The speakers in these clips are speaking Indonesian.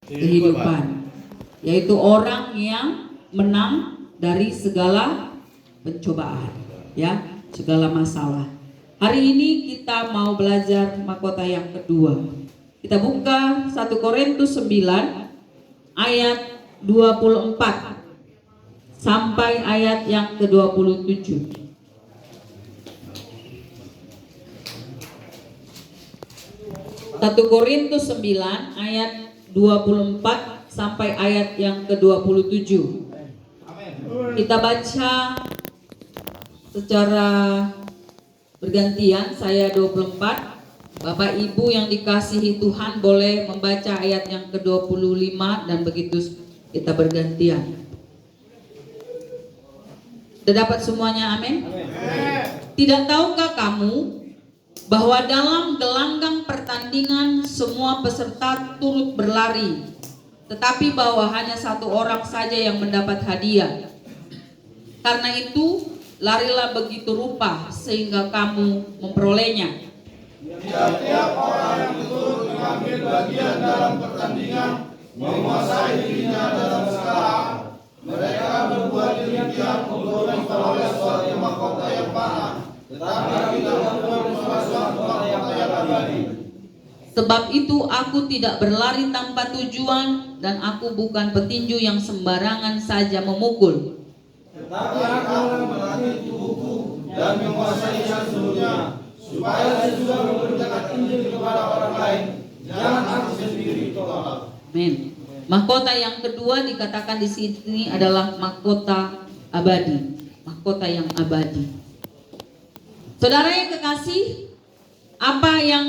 kehidupan, yaitu orang yang menang dari segala pencobaan, ya, segala masalah. Hari ini kita mau belajar mahkota yang kedua. Kita buka 1 Korintus 9 ayat 24 sampai ayat yang ke-27. 1 Korintus 9 ayat 24 sampai ayat yang ke-27. Kita baca secara bergantian, saya 24, Bapak Ibu yang dikasihi Tuhan boleh membaca ayat yang ke-25 dan begitu kita bergantian. Sudah dapat semuanya, amin? Tidak tahukah kamu bahwa dalam gelanggang pertandingan semua peserta turut berlari, tetapi bahwa hanya satu orang saja yang mendapat hadiah. Karena itu, larilah begitu rupa sehingga kamu memperolehnya. Tiap-tiap orang yang turut mengambil bagian dalam pertandingan menguasai dirinya dalam segala hal. Mereka berbuat demikian untuk memperoleh suatu mahkota yang fana, tetapi kita memperoleh suatu mahkota yang abadi. Sebab itu aku tidak berlari tanpa tujuan, dan aku bukan petinju yang sembarangan saja memukul. Tetapi aku melatih tubuhku dan menguasainya seluruhnya, supaya sesudah memberitakan Injil kepada orang lain, jangan aku sendiri tolak. Amin. Mahkota yang kedua dikatakan di sini adalah mahkota abadi. Mahkota yang abadi. Saudara yang kekasih, apa yang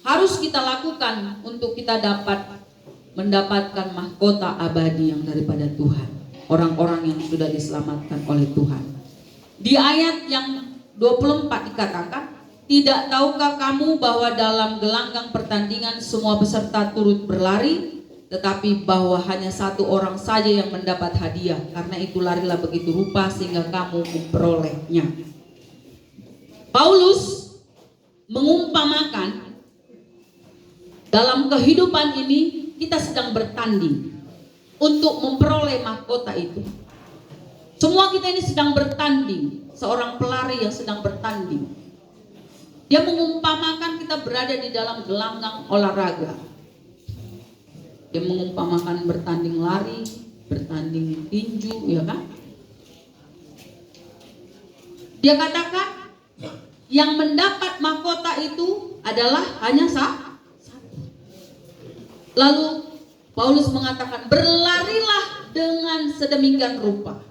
harus kita lakukan untuk kita dapat mendapatkan mahkota abadi yang daripada Tuhan? Orang-orang yang sudah diselamatkan oleh Tuhan. Di ayat yang 24 dikatakan, tidak tahukah kamu bahwa dalam gelanggang pertandingan semua peserta turut berlari, tetapi bahwa hanya satu orang saja yang mendapat hadiah. Karena itu larilah begitu rupa sehingga kamu memperolehnya. Paulus mengumpamakan dalam kehidupan ini kita sedang bertanding untuk memperoleh mahkota itu. Semua kita ini sedang bertanding, seorang pelari yang sedang bertanding. Dia mengumpamakan kita berada di dalam gelanggang olahraga. Dia mengumpamakan bertanding lari, bertanding tinju, ya kan? Dia katakan yang mendapat mahkota itu adalah hanya satu. Lalu Paulus mengatakan berlarilah dengan sedemikian rupa.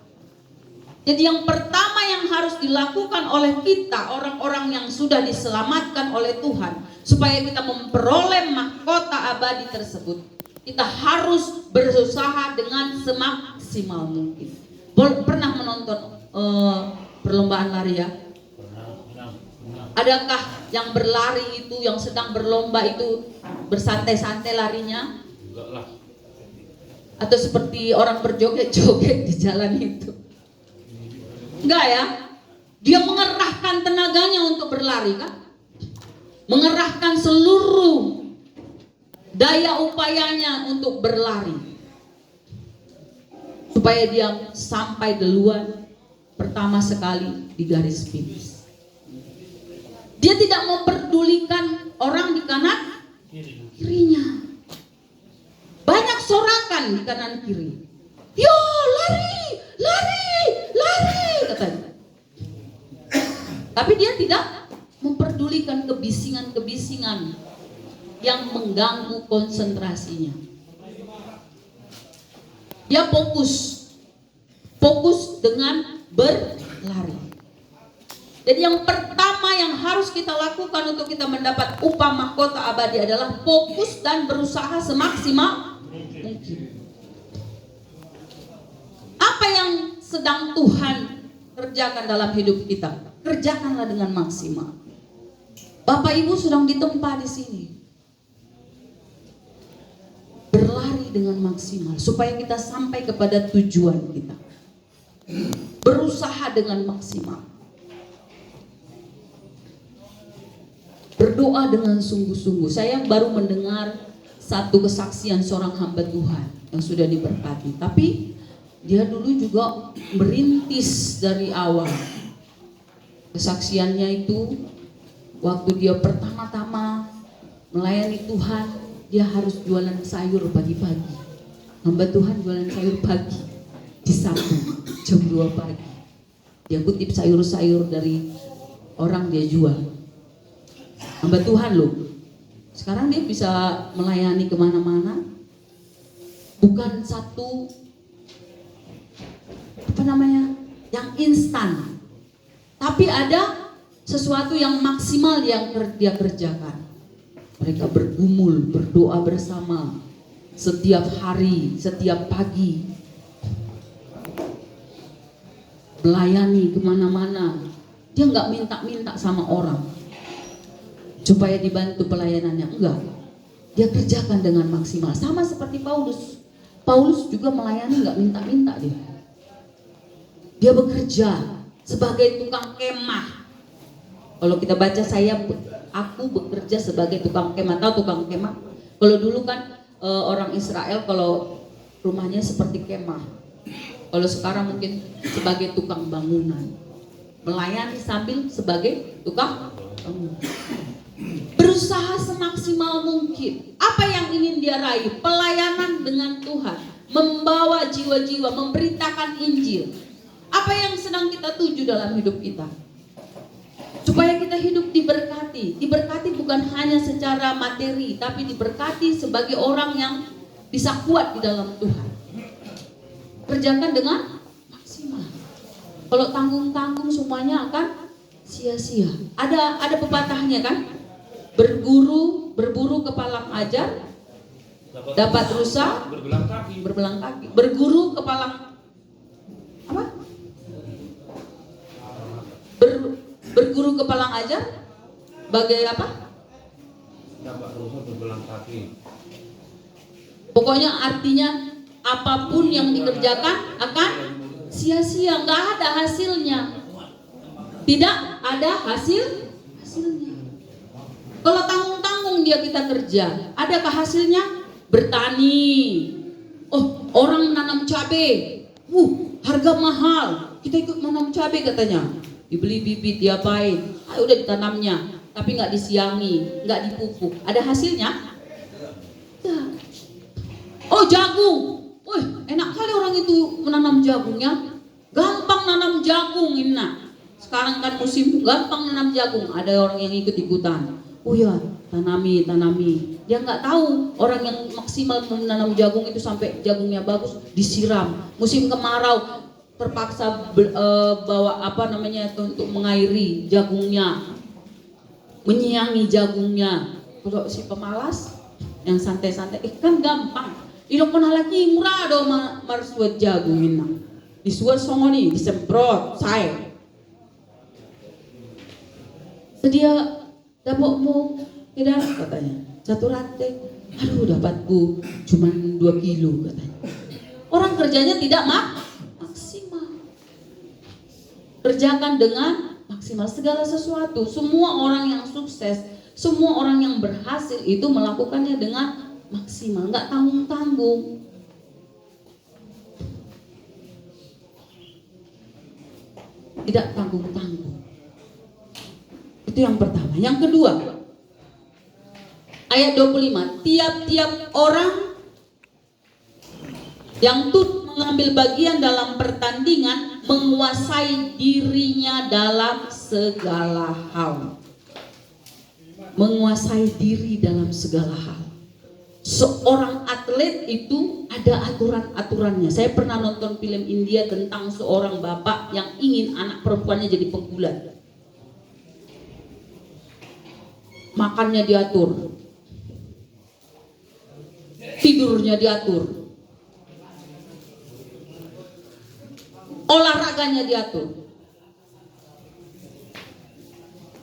Jadi yang pertama yang harus dilakukan oleh kita, orang-orang yang sudah diselamatkan oleh Tuhan, supaya kita memperoleh mahkota abadi tersebut, kita harus berusaha dengan semaksimal mungkin. Pernah menonton perlombaan lari ya? Adakah yang berlari itu, yang sedang berlomba itu bersantai-santai larinya? Enggak lah. Atau seperti orang berjoget-joget di jalan itu? Enggak ya? Dia mengerahkan tenaganya untuk berlari kan? Mengerahkan seluruh daya upayanya untuk berlari supaya dia sampai duluan pertama sekali di garis finish. Dia tidak memperdulikan orang di kanan kirinya. Banyak sorakan di kanan kiri. Yo, lari, lari, lari, katanya. Tapi dia tidak memperdulikan kebisingan-kebisingan yang mengganggu konsentrasinya. Dia fokus dengan berlari. Jadi yang pertama yang harus kita lakukan untuk kita mendapat upah mahkota abadi adalah fokus dan berusaha semaksimal mungkin. Apa yang sedang Tuhan kerjakan dalam hidup kita, kerjakanlah dengan maksimal. Bapak Ibu sedang ditempa di sini. Berlari dengan maksimal supaya kita sampai kepada tujuan kita. Berusaha dengan maksimal. Berdoa dengan sungguh-sungguh. Saya baru mendengar satu kesaksian seorang hamba Tuhan yang sudah diberkati. Tapi dia dulu juga merintis dari awal. Kesaksiannya itu waktu dia pertama-tama melayani Tuhan, dia harus jualan sayur pagi-pagi. Hamba Tuhan jualan sayur pagi di Sabtu jam 2 pagi. Dia kutip sayur-sayur dari orang, dia jual. Hamba Tuhan loh. Sekarang dia bisa melayani kemana-mana. Bukan satu yang instan, tapi ada sesuatu yang maksimal yang dia kerjakan. Mereka bergumul, berdoa bersama setiap hari, setiap pagi, melayani kemana-mana. Dia nggak minta-minta sama orang supaya dibantu pelayanannya, enggak. Dia kerjakan dengan maksimal. Sama seperti Paulus. Paulus juga melayani nggak minta-minta dia. Dia bekerja sebagai tukang kemah. Kalau kita baca aku bekerja sebagai tukang kemah. Tahu tukang kemah? Kalau dulu kan orang Israel kalau rumahnya seperti kemah. Kalau sekarang mungkin sebagai tukang bangunan. Melayani sambil sebagai tukang bangunan. Berusaha semaksimal mungkin. Apa yang ingin dia raih? Pelayanan dengan Tuhan, membawa jiwa-jiwa, memberitakan Injil. Apa yang sedang kita tuju dalam hidup kita? Supaya kita hidup diberkati. Diberkati bukan hanya secara materi, tapi diberkati sebagai orang yang bisa kuat di dalam Tuhan. Kerjakan dengan maksimal. Kalau tanggung-tanggung semuanya akan sia-sia. Ada pepatahnya kan? Berburu kepalang ajar, dapat rusa berbelang kaki. Berguru kepalang apa? Berguru kepalang ajar, bagai apa? Dapat rusa berbelang kaki. Pokoknya artinya apapun yang dikerjakan akan sia-sia, nggak ada hasilnya. Tidak ada hasilnya. Kalau tanggung-tanggung kita kerja, adakah hasilnya? Bertani. Oh, orang menanam cabai. Harga mahal. Kita ikut menanam cabai katanya. Dibeli bibit, diapain? Udah ditanamnya, tapi nggak disiangi, nggak dipupuk. Ada hasilnya? Ya. Oh, jagung. Enak kali orang itu menanam jagungnya. Gampang nanam jagung, Imna. Sekarang kan musim gampang nanam jagung. Ada orang yang ikut-ikutan. Oh ya, tanami. Dia nggak tahu orang yang maksimal menanam jagung itu sampai jagungnya bagus disiram. Musim kemarau terpaksa bawa untuk mengairi jagungnya, menyiangi jagungnya. Kalau si pemalas yang santai-santai, kan gampang. Idok pernah lagi murah do marsuat jagung ini. Disuat songoni, disemprot, saya. Sedia dapat mau tidak katanya. Satu rantai. Aduh, dapatku cuma 2 kilo katanya. Orang kerjanya tidak maksimal. Kerjakan dengan maksimal segala sesuatu. Semua orang yang sukses, semua orang yang berhasil itu melakukannya dengan maksimal, nggak tanggung-tanggung. Tidak tanggung-tanggung. Itu yang pertama. Yang kedua, ayat 25, tiap-tiap orang yang turut mengambil bagian dalam pertandingan menguasai dirinya dalam segala hal. Menguasai diri dalam segala hal. Seorang atlet itu ada aturan-aturannya. Saya pernah nonton film India tentang seorang bapak yang ingin anak perempuannya jadi penggulat. Makannya diatur, tidurnya diatur, olahraganya diatur,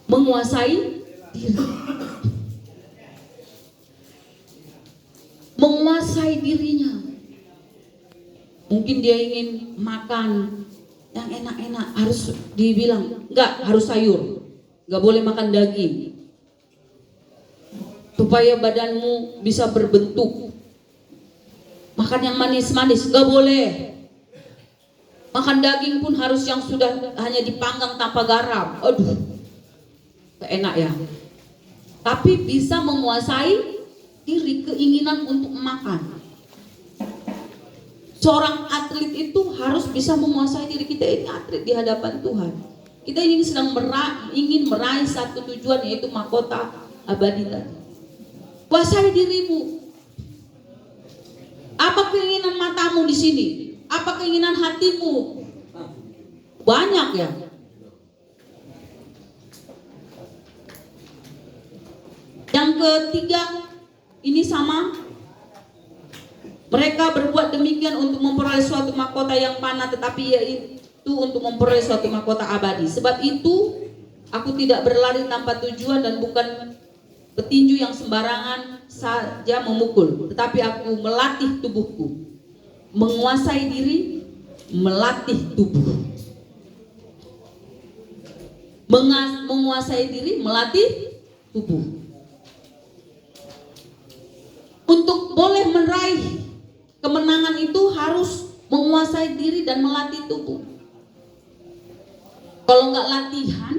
menguasai diri, menguasai dirinya. Mungkin dia ingin makan yang enak-enak, harus dibilang enggak, harus sayur, enggak boleh makan daging. supaya badanmu bisa berbentuk. Makan yang manis-manis gak boleh. Makan daging pun harus yang sudah hanya dipanggang tanpa garam. Aduh, gak enak ya. Tapi bisa menguasai diri, keinginan untuk makan. Seorang atlet itu harus bisa menguasai diri. Kita ini atlet di hadapan Tuhan. Kita ini sedang ingin meraih satu tujuan, yaitu mahkota abadi tadi. Kuasai dirimu. Apa keinginan matamu di sini? Apa keinginan hatimu? Banyak ya. Yang ketiga, ini sama. Mereka berbuat demikian untuk memperoleh suatu mahkota yang fana, tetapi yaitu untuk memperoleh suatu mahkota abadi. Sebab itu, aku tidak berlari tanpa tujuan dan bukan petinju yang sembarangan saja memukul, tetapi aku melatih tubuhku, menguasai diri, melatih tubuh. Menguasai diri, melatih tubuh. Untuk boleh meraih kemenangan itu harus menguasai diri dan melatih tubuh. Kalau nggak latihan,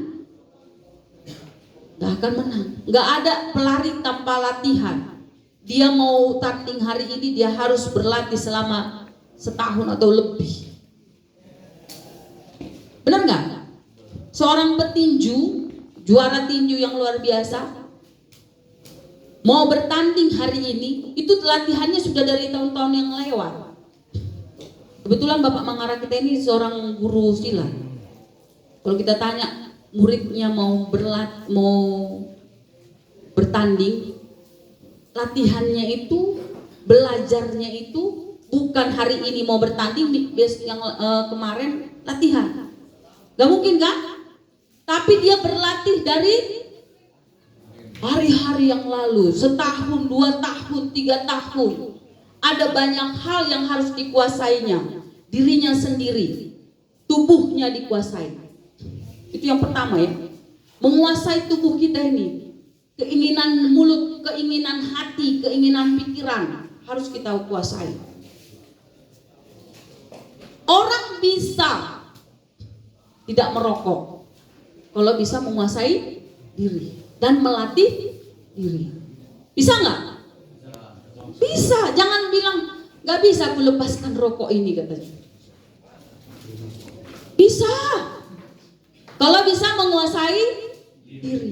gak akan menang. Gak ada pelari tanpa latihan. Dia mau tanding hari ini, dia harus berlatih selama setahun atau lebih. Benar gak? Seorang petinju, juara tinju yang luar biasa, mau bertanding hari ini, itu latihannya sudah dari tahun-tahun yang lewat. Kebetulan Bapak Mangara kita ini seorang guru silat. Kalau kita tanya muridnya mau bertanding, latihannya itu, belajarnya itu bukan hari ini mau bertanding, yang kemarin latihan. Gak mungkin kan? Tapi dia berlatih dari hari-hari yang lalu, setahun, 2 tahun, 3 tahun. Ada banyak hal yang harus dikuasainya. Dirinya sendiri, tubuhnya dikuasai. Itu yang pertama ya. Menguasai tubuh kita ini. Keinginan mulut, keinginan hati, keinginan pikiran harus kita kuasai. Orang bisa tidak merokok kalau bisa menguasai diri dan melatih diri. Bisa nggak? Bisa. Jangan bilang nggak bisa aku lepaskan rokok ini katanya. Bisa. Kalau bisa menguasai diri.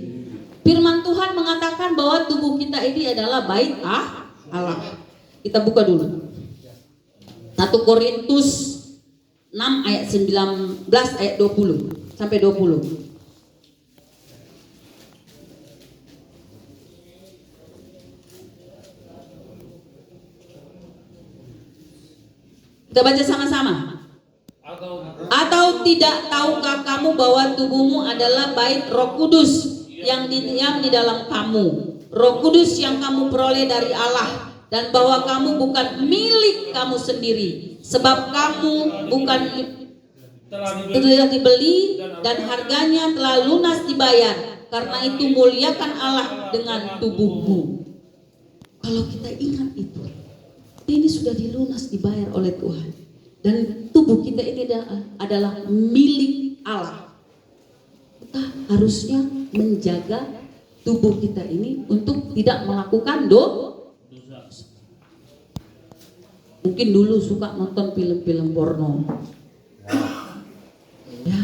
Firman Tuhan mengatakan bahwa tubuh kita ini adalah bait Allah. Kita buka dulu 1 Korintus 6 ayat 19 ayat 20 sampai 20. Kita baca sama-sama. Atau tidak tahukah kamu bahwa tubuhmu adalah bait Roh Kudus yang diam di dalam kamu, Roh Kudus yang kamu peroleh dari Allah, dan bahwa kamu bukan milik kamu sendiri, sebab kamu bukan telah dibeli dan harganya telah lunas dibayar. Karena itu muliakan Allah dengan tubuhmu. Kalau kita ingat itu, ini sudah dilunas dibayar oleh Tuhan, dan tubuh kita ini adalah milik Allah. Kita harusnya menjaga tubuh kita ini untuk tidak melakukan dosa. Mungkin dulu suka nonton film-film porno. Ya.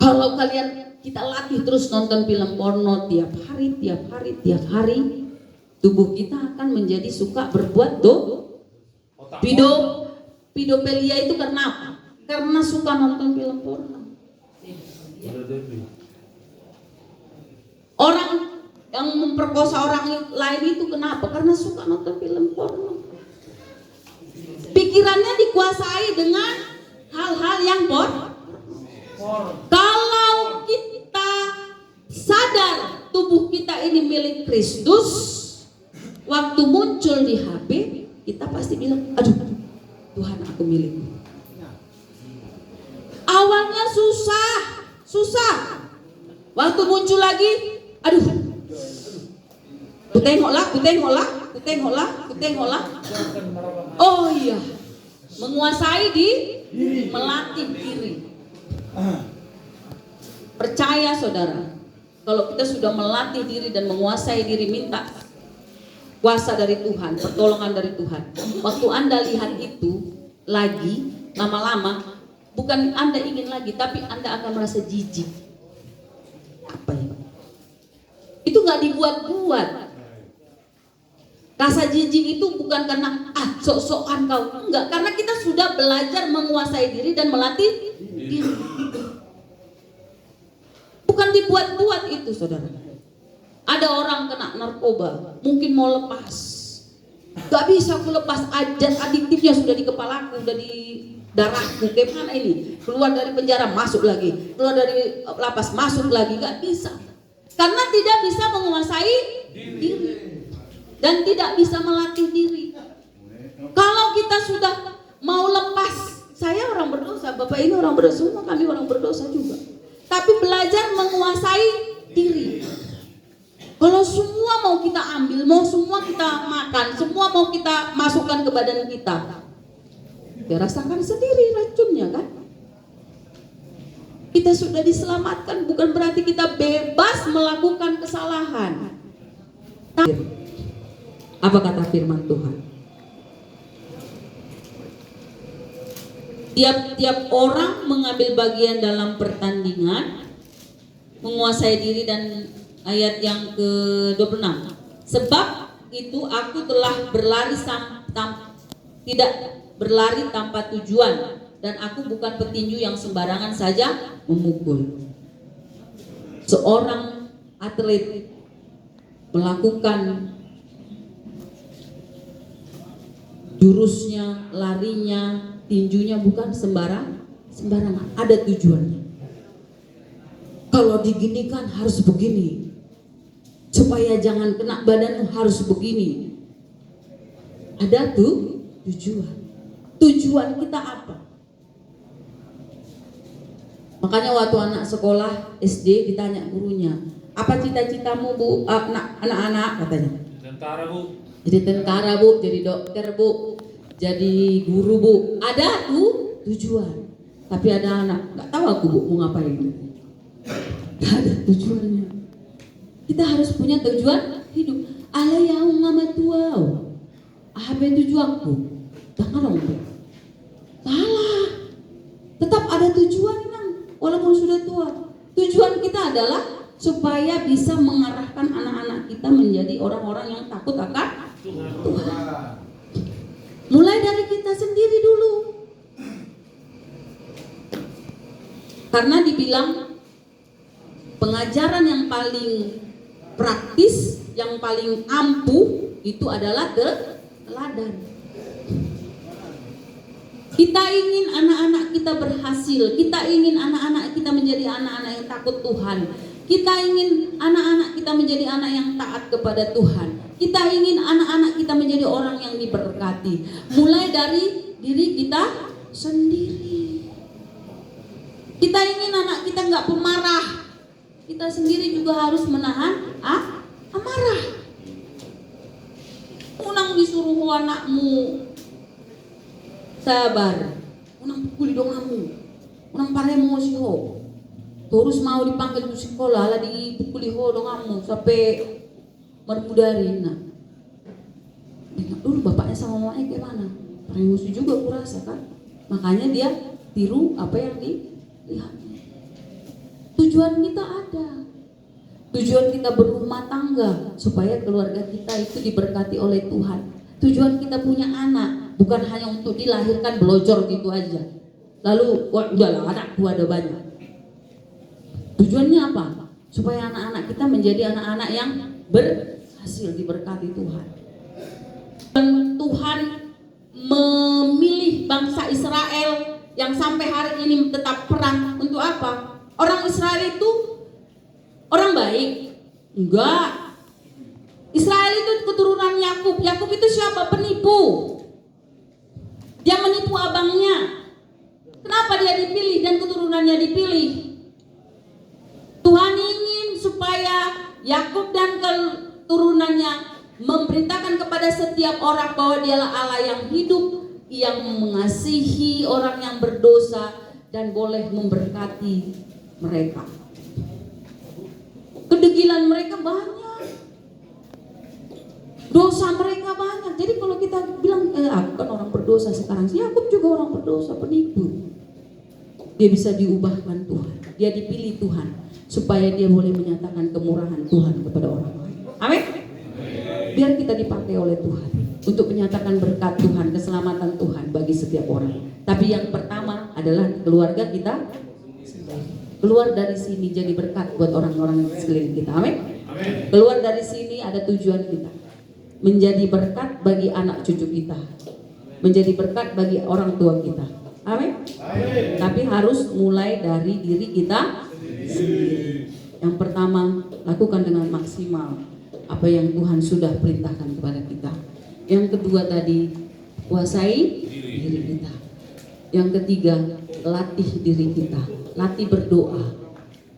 Kalau kalian kita latih terus nonton film porno tiap hari, tubuh kita akan menjadi suka berbuat pedofilia itu karena apa? Karena suka nonton film porno. Orang yang memperkosa orang lain itu kenapa? Karena suka nonton film porno. Pikirannya dikuasai dengan hal-hal yang porno. Kalau kita sadar tubuh kita ini milik Kristus, waktu muncul di HP, kita pasti bilang, aduh, Tuhan aku milik. Awalnya susah. Waktu muncul lagi, aduh, Kutengoklah. Oh iya, menguasai melatih diri. Percaya saudara, kalau kita sudah melatih diri dan menguasai diri, minta kuasa dari Tuhan, pertolongan dari Tuhan. Waktu Anda lihat itu lagi, lama-lama, bukan Anda ingin lagi, tapi Anda akan merasa jijik. Apa ya? Itu nggak dibuat-buat. Rasa jijik itu bukan karena sok-sokan kau, enggak, karena kita sudah belajar menguasai diri dan melatih diri. Bukan dibuat-buat itu, saudara. Ada orang kena narkoba, mungkin mau lepas, gak bisa aku lepas, adiktifnya sudah di kepalaku, udah di darahku, gimana ini? Keluar dari penjara masuk lagi, keluar dari lapas masuk lagi, gak bisa. Karena tidak bisa menguasai diri dan tidak bisa melatih diri. Kalau kita sudah mau lepas, saya orang berdosa, Bapak ini orang berdosa, semua kami orang berdosa juga. Tapi belajar menguasai diri. Kalau semua mau kita ambil, mau semua kita makan, semua mau kita masukkan ke badan kita, ya rasakan sendiri racunnya kan. Kita sudah diselamatkan, bukan berarti kita bebas melakukan kesalahan. Apa kata firman Tuhan? Tiap-tiap orang mengambil bagian dalam pertandingan, menguasai diri, dan ayat yang ke-26. Sebab itu aku telah berlari tidak berlari tanpa tujuan, dan aku bukan petinju yang sembarangan saja memukul. Seorang atlet melakukan jurusnya, larinya, tinjunya bukan sembarangan, ada tujuannya. Kalau diginikan harus begini, supaya jangan kena badan harus begini. Ada tuh tujuan. Tujuan kita apa? Makanya waktu anak sekolah SD ditanya gurunya, apa cita-citamu Bu? Anak-anak katanya. Tentara Bu. Jadi tentara Bu, jadi dokter Bu, jadi guru Bu. Ada tuh tujuan. Tapi ada anak, nggak tahu aku Bu mau ngapain. Nggak ada tujuannya. Kita harus punya tujuan hidup. Alayahu ngamatuau. Apa tujuanku? Jangan dong Bu. Salah. Tetap ada tujuan Nang, walaupun sudah tua. Tujuan kita adalah supaya bisa mengarahkan anak-anak kita menjadi orang-orang yang takut akan Tuhan. Mulai dari kita sendiri dulu. Karena dibilang pengajaran yang paling praktis, yang paling ampuh itu adalah teladan. Kita ingin anak-anak kita berhasil, kita ingin anak-anak kita menjadi anak-anak yang takut Tuhan. Kita ingin anak-anak kita menjadi anak yang taat kepada Tuhan. Kita ingin anak-anak kita menjadi orang yang diberkati. Mulai dari diri kita sendiri. Kita ingin anak kita nggak pemarah. Kita sendiri juga harus menahan amarah. Unang disuruh anakmu sabar. Unang pukuli dong kamu. Unang paremo siho. Terus mau dipanggil ke sekolah, lah dipukuli hodong kamu sampai mermudarin. Nah, dengar dulu bapaknya sama mamanya kayak mana. Emosi juga aku rasa kan. Makanya dia tiru apa yang dilihatnya. Tujuan kita ada. Tujuan kita berumah tangga supaya keluarga kita itu diberkati oleh Tuhan. Tujuan kita punya anak bukan hanya untuk dilahirkan belojor gitu aja. Lalu udahlah anakku ada banyak. Tujuannya apa? Supaya anak-anak kita menjadi anak-anak yang berhasil diberkati Tuhan. Dan Tuhan memilih bangsa Israel yang sampai hari ini tetap perang untuk apa? Orang Israel itu orang baik? Enggak. Israel itu keturunan Yakub. Yakub itu siapa? Penipu. Dia menipu abangnya. Kenapa dia dipilih dan keturunannya dipilih? Tuhan ingin supaya Yakub dan keturunannya memberitakan kepada setiap orang bahwa dialah Allah yang hidup, yang mengasihi orang yang berdosa dan boleh memberkati mereka. Kedegilan mereka banyak, dosa mereka banyak. Jadi kalau kita bilang aku kan orang berdosa sekarang, Yakub juga orang berdosa, penipu. Dia bisa diubahkan Tuhan, dia dipilih Tuhan supaya dia boleh menyatakan kemurahan Tuhan kepada orang lain. Amin. Biar kita dipakai oleh Tuhan untuk menyatakan berkat Tuhan, keselamatan Tuhan bagi setiap orang. Tapi yang pertama adalah keluarga kita. Keluar dari sini jadi berkat buat orang-orang di sekeliling kita. Amin. Keluar dari sini ada tujuan kita, menjadi berkat bagi anak cucu kita, menjadi berkat bagi orang tua kita. Amin. Tapi harus mulai dari diri kita sendiri. Yang pertama, lakukan dengan maksimal apa yang Tuhan sudah perintahkan kepada kita. Yang kedua tadi, kuasai diri kita. Yang ketiga, latih diri kita, latih berdoa,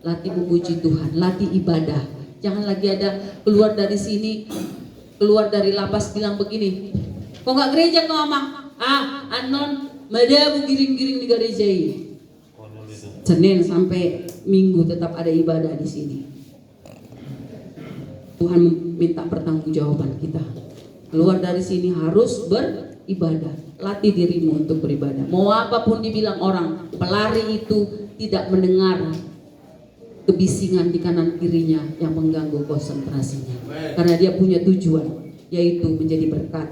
latih memuji Tuhan, latih ibadah. Jangan lagi ada keluar dari sini, keluar dari lapas bilang begini, kok nggak gereja kau Amang? Anon, madabu giring-giring di gereja ini. Senin sampai Minggu tetap ada ibadah di sini. Tuhan minta pertanggungjawaban kita. Keluar dari sini harus beribadah. Latih dirimu untuk beribadah. Mau apapun dibilang orang, pelari itu tidak mendengar kebisingan di kanan kirinya yang mengganggu konsentrasinya. Karena dia punya tujuan, yaitu menjadi berkat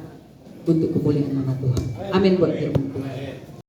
untuk kemuliaan nama Tuhan. Amin buat firman Tuhan.